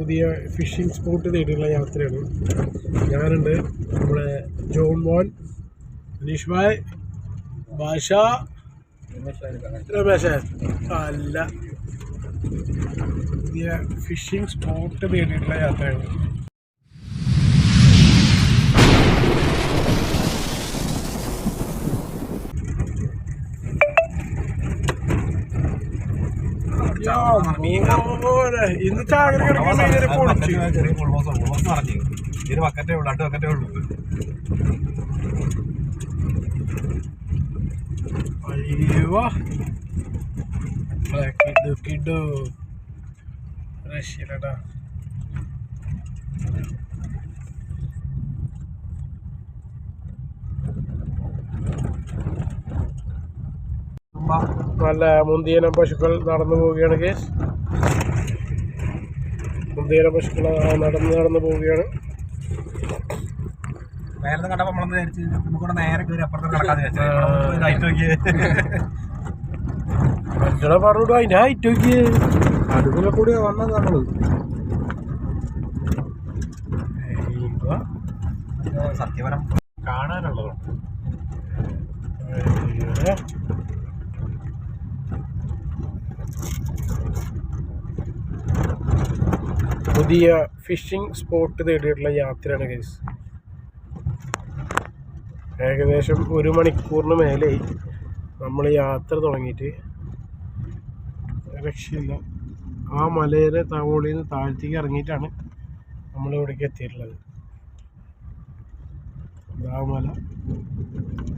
പുതിയ phishing spot തേടിയുള്ള യാത്രയാണ്. ഞാനുണ്ട്, നമ്മുടെ ജോൺ മോൻ, അനീഷ് ഭായ്, ഭാഷ, രമേശൻ. അല്ല, പുതിയ ഫിഷിംഗ് സ്പോട്ട് തേടിയിട്ടുള്ള യാത്രയാണ്. ഇന്ന് ചാകര ചെറിയ ബക്കറ്റേ ഉള്ളൂ, 2 ബക്കറ്റേ ഉള്ളൂ. അയ്യോ കിഡു രക്ഷയില്ലടാ. നല്ല മുന്തിയനം പശുക്കൾ നടന്നു പോവുകയാണ് കേസ്. മുന്തിയനം പശുക്കൾ നടന്നു പോവുകയാണ്. നേരത്തെ കണ്ടപ്പോ നമ്മളൊന്ന് വിചാരിച്ച് നമുക്കിവിടെ നേരെ കയറി അപ്പുറത്ത് നടക്കാന്ന് വിചാരിച്ചു. ഹൈറ്റ് നോക്കിയേ, മനുഷ്യനെ പറഞ്ഞിട്ട് അതിന്റെ ഹൈറ്റ് നോക്കിയേ. അടുപ്പിലെ കൂടി വന്നത് നമ്മള് സത്യപരം കാണാനുള്ളതാണ്. പുതിയ ഫിഷിംഗ് സ്പോട്ട് തേടിയിട്ടുള്ള യാത്രയാണ് ഗൈസ്. ഏകദേശം 1 മണിക്കൂറിന് മേലെ നമ്മൾ യാത്ര തുടങ്ങിയിട്ട്. രക്ഷയില്ല. ആ മലയുടെ മുകളിൽ നിന്ന് താഴത്തേക്ക് ഇറങ്ങിയിട്ടാണ് നമ്മൾ ഇവിടേക്ക് എത്തിയിട്ടുള്ളത്. ആ മല,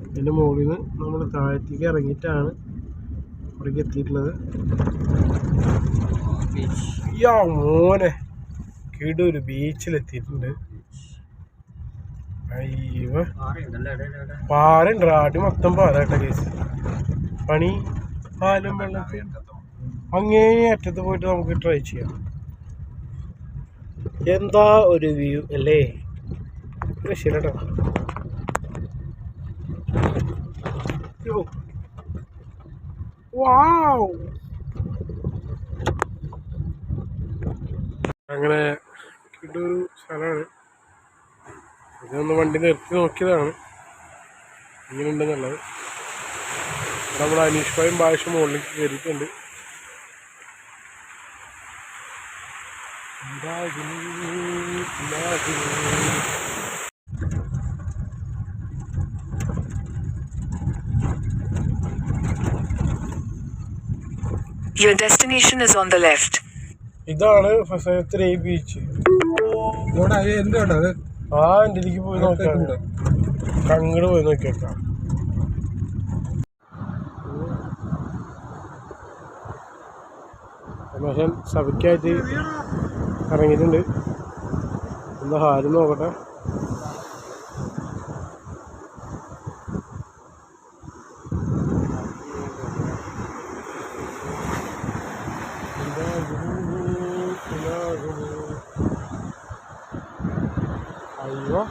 അതിൻ്റെ മുകളിൽ നിന്ന് നമ്മൾ താഴത്തേക്ക് ഇറങ്ങിയിട്ടാണ് ഇവിടേക്ക് എത്തിയിട്ടുള്ളത്. മോനെ കിടൂര് ബീച്ചിലെത്തിയിട്ടുണ്ട്. അയ്യോ, പാറുണ്ട്, അടി മൊത്തം പാറാട്ടെ കേസ്. പണി പാലും വെള്ളമൊക്കെ അങ്ങേ അറ്റത്ത് പോയിട്ട് നമുക്ക് ട്രൈ ചെയ്യാം. എന്താ ഒരു വ്യൂ അല്ലേ, ശരിട്ടോ. വാവ്, അങ്ങനെ കിടൊരു സ്ഥലമാണ്. ഇതൊന്ന് വണ്ടി നിർത്തി നോക്കിയതാണ് ഇങ്ങനെ ഉണ്ടെന്നുള്ളത്. ഇവിടെ നമ്മുടെ അനീഷ് ഭായും ഭാഷ മുകളിലേക്ക് കയറിയിട്ടുണ്ട്. Your destination is on the left. ഇതാണ് ഫസയത്തിലെ ഈ ബീച്ച്. ആ എൻ്റെ ഇതിലേക്ക് പോയി നോക്കാം, അങ്ങോട്ട് പോയി നോക്കിയേക്കാം. രമേശൻ സഭയ്ക്കായിട്ട് ഇറങ്ങിയിട്ടുണ്ട്. എന്താ ഹാരം നോക്കട്ടെ. അയ്യോ,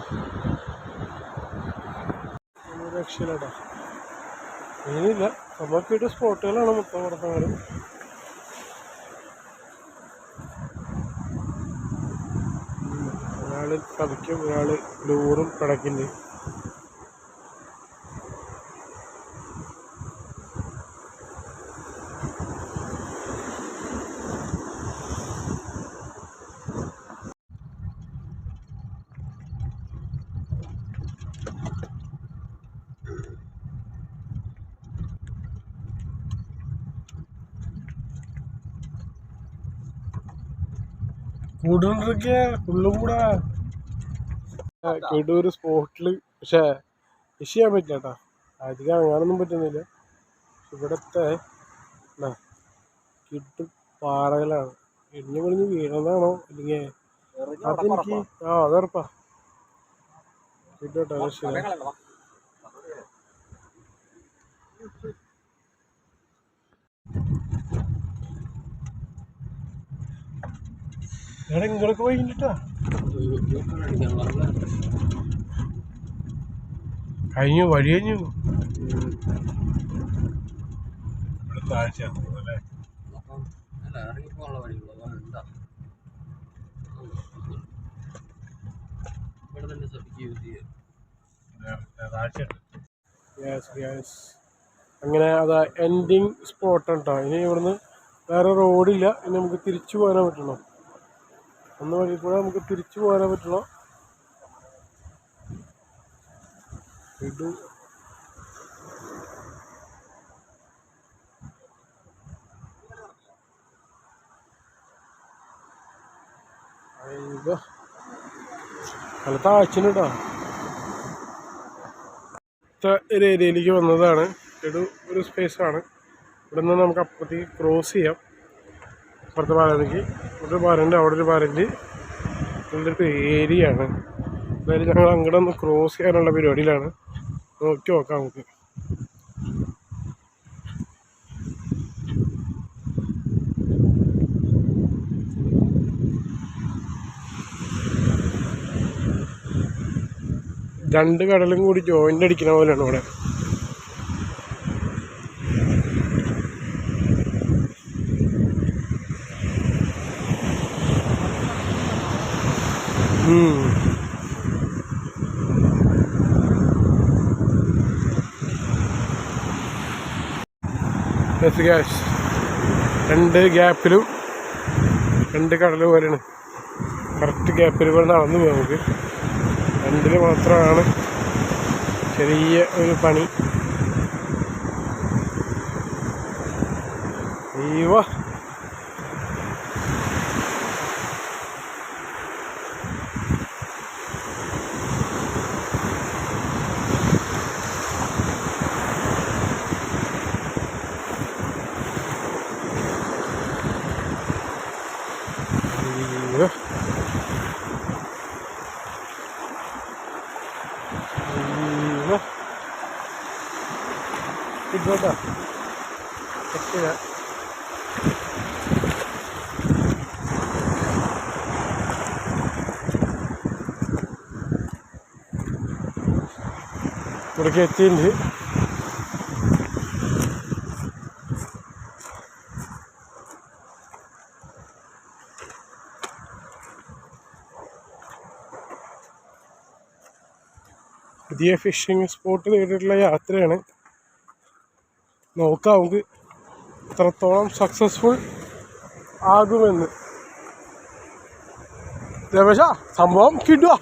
രക്ഷയില്ലട്ടാ. മീനില്ല. നമുക്കിട്ട് സ്പോട്ടുകളാണ് മൊത്തം കൊടുക്കുന്നത്. ഒരാള് കഥയ്ക്കും ഒരാള് ലൂറും കിടക്കുന്നുണ്ട്. കൂടുതലൊക്കെ ഫുള്ളും കൂടെ കിടൂര് സ്പോട്ടില്. പക്ഷേ ഫിഷ് ചെയ്യാൻ പറ്റില്ല കേട്ടോ, അധികം അങ്ങാനൊന്നും പറ്റുന്നില്ല. ഇവിടത്തെ കിട്ടു പാറകളാണ്. ഇടിഞ്ഞു പൊളിഞ്ഞ് വീണതാണോ അല്ലെങ്കിൽ അതെനിക്ക് അതുറപ്പാ കിട്ടോട്ടോ. രക്ഷയില്ല. എടാ ഇങ്ങളൊക്കെ പോയിട്ടാ കഴിഞ്ഞു, വഴി കഴിഞ്ഞു. താഴ്ച അല്ലേ, അങ്ങനെ അതാ എൻഡിങ് സ്പോട്ട് കേട്ടോ. ഇനി ഇവിടുന്ന് വേറെ റോഡില്ല. ഇനി നമുക്ക് തിരിച്ചു പോകാനേ പറ്റണം. ഒന്ന് വഴി കൂടെ നമുക്ക് തിരിച്ചു പോകാനേ പറ്റുള്ളൂ. ഇത് നല്ല താഴ്ചന് കേട്ടോ. ഒരു ഏരിയയിലേക്ക് വന്നതാണ്. ഒരു സ്പേസാണ്. ഇവിടെ നിന്ന് നമുക്ക് അപ്പുറത്തേക്ക് ക്രോസ് ചെയ്യാം. അപ്പുറത്തെ പാലത്തേക്ക് ഒരു പാലുണ്ട്, അവിടെ ഒരു പാലുണ്ട്. നല്ലൊരു ഏരിയ ആണ്. എന്തായാലും ഞങ്ങൾ അങ്ങോട്ട് ഒന്ന് ക്രോസ് ചെയ്യാനുള്ള പരിപാടിയിലാണ്. നോക്കി നോക്കാം നമുക്ക്. രണ്ട് കടലും കൂടി ജോയിൻ്റ് അടിക്കുന്ന പോലെയാണ് ഇവിടെ. രണ്ട് ഗ്യാപ്പിലും രണ്ട് കടൽ പോലെയാണ്. കറക്റ്റ് ഗ്യാപ്പിൽ കൂടെ നടന്നു പോകാം നമുക്ക്. രണ്ടിൽ മാത്രമാണ് ചെറിയ ഒരു പണി. അയ്യോ ഇതോട്ടാ പറ്റില്ല. ഇവിടേക്ക് എത്തിയിട്ടുണ്ട്. പുതിയ ഫിഷിംഗ് സ്പോട്ട് നേരിട്ടുള്ള യാത്രയാണ്. നോക്കാം നമുക്ക് എത്രത്തോളം സക്സസ്ഫുൾ ആകുമെന്ന്. രമേശ സംഭവം കിട്ടുക.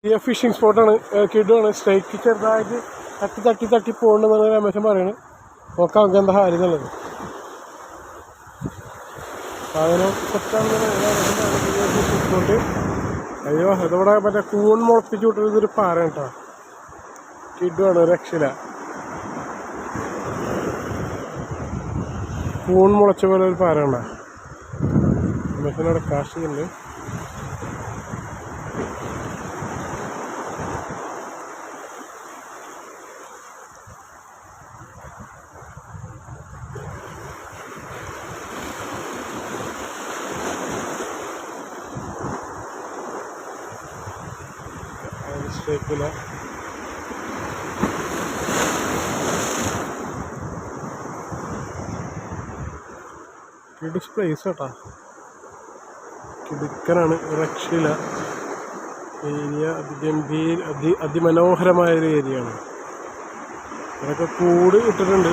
പുതിയ ഫിഷിംഗ് സ്പോട്ടാണ്, കിടുവാണ്. സ്ട്രൈക്ക് ചെറുതായിട്ട് തട്ടി പോകണമെന്നാണ് രമേശൻ പറയുന്നത്. നോക്കാം നമുക്ക് എന്താ കാര്യം എന്നുള്ളത്. സാധനം സെറ്റാണെന്ന് ഫിഷിംഗ് സ്പോട്ട്. അയ്യോ അതിവിടെ മറ്റേ കൂൺ മുളപ്പിച്ച് വിട്ടൊരു പാറ കേട്ടോ. കിടുവാണ്, രക്ഷയില്ല. കൂൺ മുളച്ച പോലെ ഒരു പാറ ഉണ്ടോ. മെഷീനവിടെ കാശുണ്ട്. സ്ട്രൈക്കില്ല. പ്ലേസ് കേട്ടാ, കിടുക്കനാണ്, രക്ഷയില്ല. ഏരിയ അതിമനോഹരമായൊരു ഏരിയ ആണ്. ഇവിടെയൊക്കെ കൂട് ഇട്ടിട്ടുണ്ട്.